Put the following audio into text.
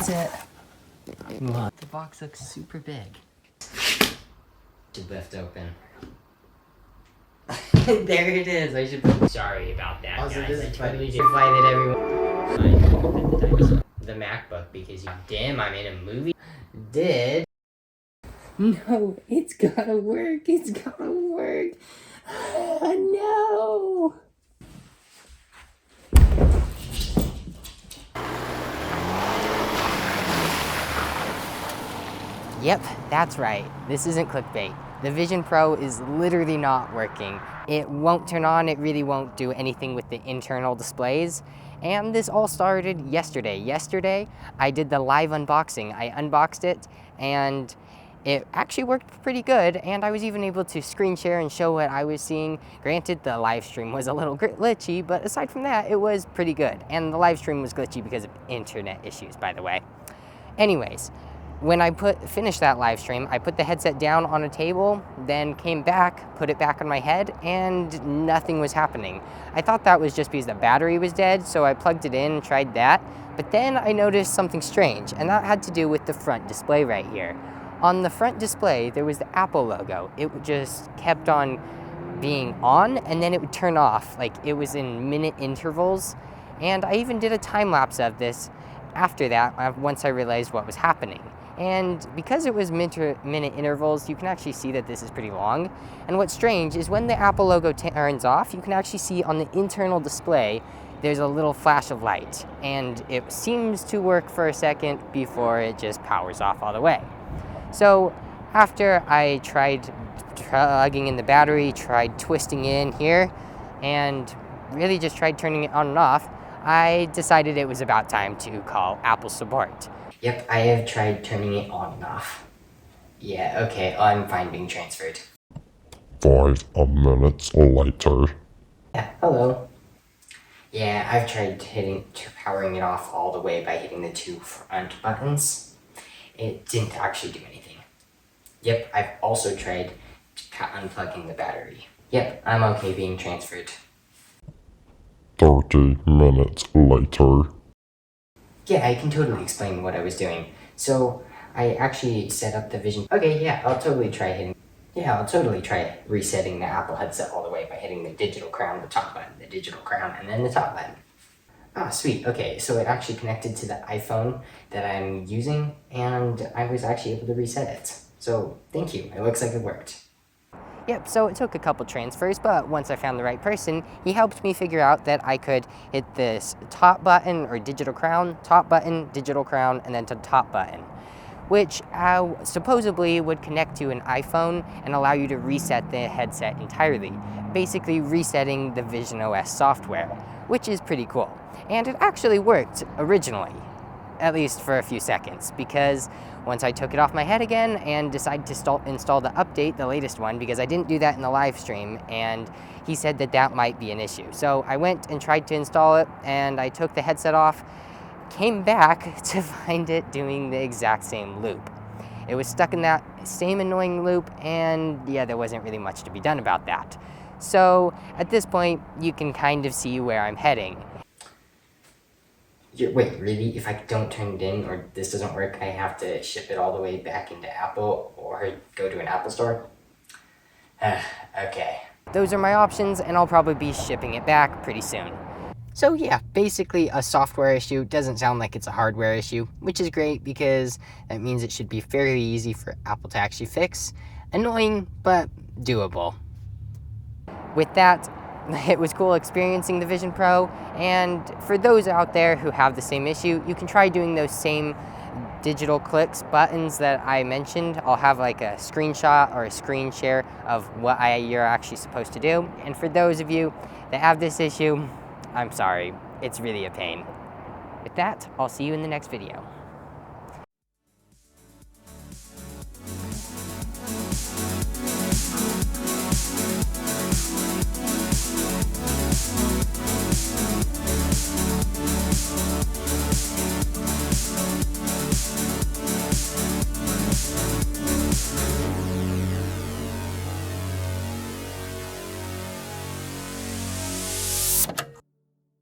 That's it. What? The box looks super big. Should lift open. There it is. I should. Sorry about that, Also, guys. this I is totally funny. invited everyone. The MacBook because you damn, I'm in a movie. Did. No, it's gotta work. It's gotta work. No. Yep, that's right. This isn't clickbait. The Vision Pro is literally not working. It won't turn on, it really won't do anything with the internal displays. And this all started yesterday. Yesterday, I did the live unboxing. I unboxed it, and it actually worked pretty good, and I was even able to screen share and show what I was seeing. Granted, the live stream was a little glitchy, but aside from that, it was pretty good. And the live stream was glitchy because of internet issues, by the way. Anyways, when I finished that live stream, I put the headset down on a table, then came back, put it back on my head, and nothing was happening. I thought that was just because the battery was dead, so I plugged it in and tried that. But then I noticed something strange, and that had to do with the front display right here. On the front display, there was the Apple logo. It just kept on being on, and then it would turn off. Like, it was in minute intervals. And I even did a time lapse of this after that, once I realized what was happening. And because it was minute intervals, you can actually see that this is pretty long. And what's strange is when the Apple logo turns off, you can actually see on the internal display, there's a little flash of light. And it seems to work for a second before it just powers off all the way. So after I tried plugging in the battery, tried twisting in here, and really just tried turning it on and off, I decided it was about time to call Apple support. Yep, I have tried turning it on and off. Yeah, okay, I'm fine being transferred. 5 minutes later. Yeah, hello. Yeah, I've tried powering it off all the way by hitting the 2 front buttons. It didn't actually do anything. Yep, I've also tried unplugging the battery. Yep, I'm okay being transferred. 30 minutes later. Yeah, I can totally explain what I was doing. So, I actually set up the Vision. Okay, yeah, I'll totally try resetting the Apple headset all the way by hitting the digital crown, the top button, the digital crown, and then the top button. Ah, sweet. Okay, so it actually connected to the iPhone that I'm using, and I was actually able to reset it. So, thank you. It looks like it worked. Yep, so it took a couple transfers, but once I found the right person, he helped me figure out that I could hit this top button or digital crown, top button, digital crown, and then to top button, which supposedly would connect to an iPhone and allow you to reset the headset entirely, basically resetting the Vision OS software, which is pretty cool. And it actually worked originally, at least for a few seconds, because once I took it off my head again and decided to install the update, the latest one, because I didn't do that in the live stream, and he said that that might be an issue. So I went and tried to install it, and I took the headset off, came back to find it doing the exact same loop. It was stuck in that same annoying loop, and yeah, there wasn't really much to be done about that. So at this point, you can kind of see where I'm heading. Wait, really? If I don't turn it in or this doesn't work, I have to ship it all the way back into Apple or go to an Apple store? Okay. Those are my options, and I'll probably be shipping it back pretty soon. So yeah, basically a software issue. Doesn't sound like it's a hardware issue, which is great because that means it should be fairly easy for Apple to actually fix. Annoying, but doable. With that, it was cool experiencing the Vision Pro, and for those out there who have the same issue, you can try doing those same digital clicks buttons that I mentioned. I'll have like a screenshot or a screen share of what you're actually supposed to do. And for those of you that have this issue, I'm sorry, it's really a pain. With that, I'll see you in the next video.